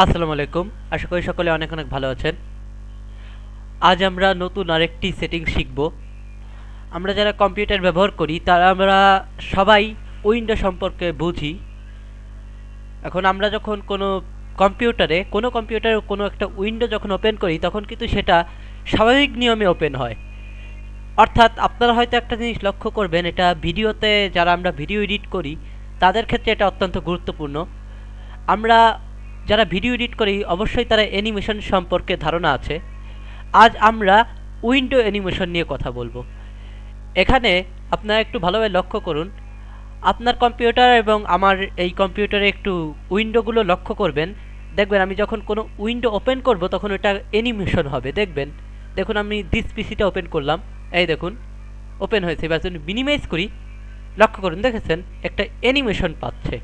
আসসালামু আলাইকুম। আশা করি সকলে অনেক অনেক ভালো আছেন। আজ আমরা নতুন আরেকটি সেটিং শিখব। আমরা যারা কম্পিউটার ব্যবহার করি তারা আমরা সবাই উইন্ডো সম্পর্কে বুঝি। এখন আমরা যখন কম্পিউটারে কোনো একটা উইন্ডো যখন ওপেন করি তখন কিন্তু সেটা স্বাভাবিক নিয়মে ওপেন হয়। অর্থাৎ আপনারা হয়তো একটা জিনিস লক্ষ্য করবেন, এটা ভিডিওতে যারা আমরা ভিডিও এডিট করি তাদের ক্ষেত্রে এটা অত্যন্ত গুরুত্বপূর্ণ। আমরা যারা ভিডিও এডিট করি অবশ্যই তারা অ্যানিমেশন সম্পর্কে ধারণা আছে। আজ আমরা উইন্ডো অ্যানিমেশন নিয়ে কথা বলবো। এখানে আপনারা একটু ভালোভাবে লক্ষ্য করুন, আপনার কম্পিউটার এবং আমার এই কম্পিউটারে একটু উইন্ডোগুলো লক্ষ্য করবেন। দেখবেন আমি যখন কোনো উইন্ডো ওপেন করব তখন এটা অ্যানিমেশন হবে। দেখুন আমি দিস পিসিটা ওপেন করলাম, এই দেখুন ওপেন হয়েছে। এবার যদি মিনিমাইজ করি, লক্ষ্য করুন দেখেছেন একটা অ্যানিমেশন পাচ্ছে।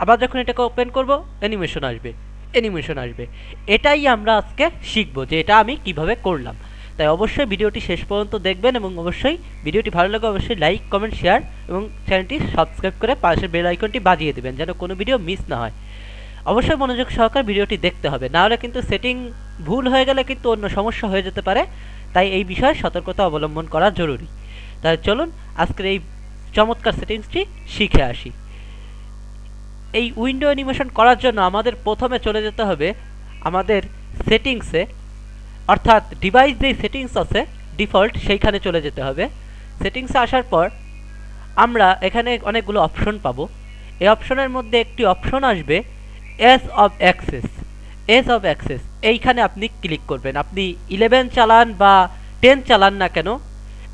আবার যখন এটাকে ওপেন করব অ্যানিমেশন আসবে। এটাই আমরা আজকে শিখবো যে এটা আমি কিভাবে করলাম। তাই অবশ্যই ভিডিওটি শেষ পর্যন্ত দেখবেন এবং অবশ্যই ভিডিওটি ভালো লাগে অবশ্যই লাইক কমেন্ট শেয়ার এবং চ্যানেলটি সাবস্ক্রাইব করে পাশের বেল আইকনটি বাজিয়ে দেবেন যেন কোনো ভিডিও মিস না হয়। অবশ্যই মনোযোগ সহকারে ভিডিওটি দেখতে হবে, না হলে কিন্তু সেটিং ভুল হয়ে গেলে কিন্তু অন্য সমস্যা হয়ে যেতে পারে। তাই এই বিষয়ে সতর্কতা অবলম্বন করা জরুরি। তাই চলুন আজকের এই চমৎকার সেটিংসটি শিখে আসি। এই উইন্ডো অ্যানিমেশন করার জন্য আমাদের প্রথমে চলে যেতে হবে আমাদের সেটিংসে, অর্থাৎ ডিভাইস যেই সেটিংস আছে ডিফল্ট সেইখানে চলে যেতে হবে। সেটিংসে আসার পর আমরা এখানে অনেকগুলো অপশন পাবো। এই অপশনের মধ্যে একটি অপশন আসবে এজ অফ অ্যাক্সেস। এইখানে আপনি ক্লিক করবেন। আপনি 11 চালান বা 10 চালান না কেন,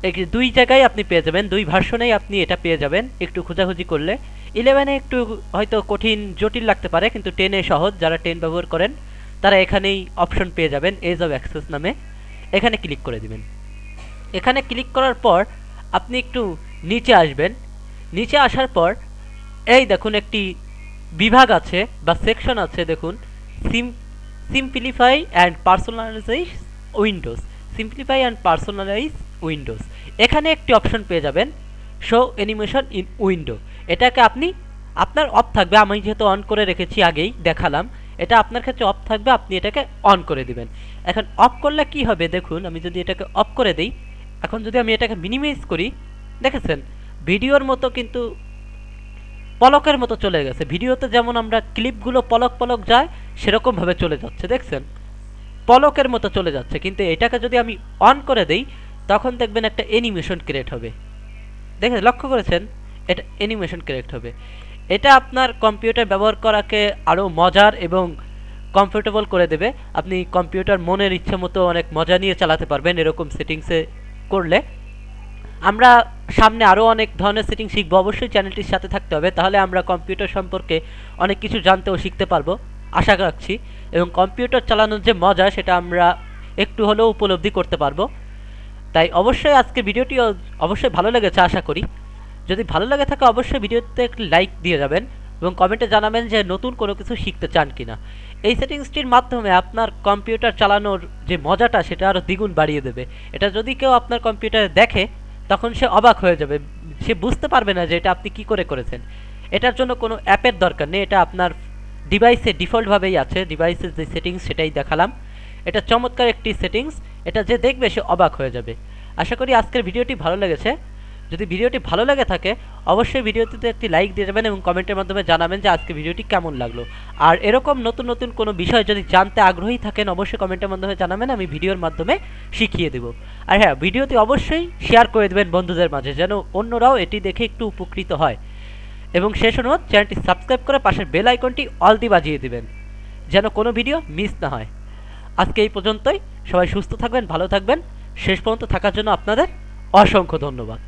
এই দুই জায়গায় আপনি পেয়ে যাবেন, দুই ভার্সনেই আপনি এটা পেয়ে যাবেন একটু খোঁজাখুঁজি করলে। 11-এ একটু হয়তো কঠিন জটিল লাগতে পারে, কিন্তু 10-এ সহজ। যারা 10 ব্যবহার করেন তারা এখানেই অপশন পেয়ে যাবেন এজ অফ অ্যাক্সেস নামে। এখানে ক্লিক করে দিবেন। এখানে ক্লিক করার পর আপনি একটু নিচে আসবেন। নিচে আসার পর এই দেখুন একটি বিভাগ আছে বা সেকশন আছে, দেখুন সিম্পলিফাই অ্যান্ড পার্সোনালাইজ উইন্ডোজ। এখানে একটি অপশন পেয়ে যাবেন শো অ্যানিমেশন ইন উইন্ডো। এটাকে আপনি আপনার অফ থাকবে, আমি যেহেতু অন করে রেখেছি আগেই দেখালাম, এটা আপনার ক্ষেত্রে অফ থাকবে, আপনি এটাকে অন করে দিবেন। এখন অফ করলে কি হবে দেখুন, আমি যদি এটাকে অফ করে দিই, এখন যদি আমি এটাকে মিনিমাইজ করি, দেখেছেন ভিডিওর মতো কিন্তু পলকের মতো চলে গেছে। ভিডিওতে যেমন আমরা ক্লিপগুলো পলক পলক যায় সেরকমভাবে চলে যাচ্ছে, দেখছেন পলকের মতো চলে যাচ্ছে। কিন্তু এটাকে যদি আমি অন করে দেই তখন দেখবেন একটা অ্যানিমেশন ক্রিয়েট হবে। দেখেন লক্ষ্য করেছেন, এটা অ্যানিমেশন ক্রিয়েট হবে। এটা আপনার কম্পিউটার ব্যবহার করাকে আরও মজার এবং কমফোর্টেবল করে দেবে। আপনি কম্পিউটার মনের ইচ্ছে মতো অনেক মজা নিয়ে চালাতে পারবেন এরকম সেটিংসে করলে। আমরা সামনে আরও অনেক ধরনের সেটিং শিখবো, অবশ্যই চ্যানেলটির সাথে থাকতে হবে, তাহলে আমরা কম্পিউটার সম্পর্কে অনেক কিছু জানতে ও শিখতে পারবো আশা রাখছি। এবং কম্পিউটার চালানোর যে মজা সেটা আমরা একটু হলেও উপলব্ধি করতে পারবো। তাই অবশ্যই আজকে ভিডিওটি অবশ্যই ভালো লেগেছে আশা করি। যদি ভালো লাগে থাকে অবশ্যই ভিডিওতে একটি লাইক দিয়ে যাবেন এবং কমেন্টে জানাবেন যে নতুন কোনো কিছু শিখতে চান কিনা। এই সেটিংসটির মাধ্যমে আপনার কম্পিউটার চালানোর যে মজাটা সেটা আরও দ্বিগুণ বাড়িয়ে দেবে। এটা যদি কেউ আপনার কম্পিউটারে দেখে তখন সে অবাক হয়ে যাবে, সে বুঝতে পারবে না যে এটা আপনি কি করে করেছেন। এটার জন্য কোনো অ্যাপের দরকার নেই, এটা আপনার ডিভাইসে ডিফল্টভাবেই আছে। ডিভাইসের যে সেটিংস সেটাই দেখালাম। এটা চমৎকার একটি সেটিংস, এটা যে দেখবে সে অবাক হয়ে যাবে। আশা করি আজকের ভিডিওটি ভালো লেগেছে। যদি ভিডিওটি ভালো লাগে থাকে অবশ্যই ভিডিওটিতে একটি লাইক দিয়ে যাবেন এবং কমেন্টের মাধ্যমে জানাবেন যে আজকে ভিডিওটি কেমন লাগলো। আর এরকম নতুন নতুন কোনো বিষয় যদি জানতে আগ্রহী থাকেন অবশ্যই কমেন্টের মাধ্যমে জানাবেন, আমি ভিডিওর মাধ্যমে শিখিয়ে দেব। আর হ্যাঁ, ভিডিওটি অবশ্যই শেয়ার করে দেবেন বন্ধুদের মাঝে যেন অন্যরাও এটি দেখে একটু উপকৃত হয়। এবং শেষ অনুরোধ, চ্যানেলটি সাবস্ক্রাইব করে পাশের বেল আইকনটি অল দিয়ে বাজিয়ে দেবেন যেন কোনো ভিডিও মিস না হয়। আজকে এই পর্যন্তই। সবাই সুস্থ থাকবেন, ভালো থাকবেন। শেষ পর্যন্ত থাকার জন্য আপনাদের অসংখ্য ধন্যবাদ।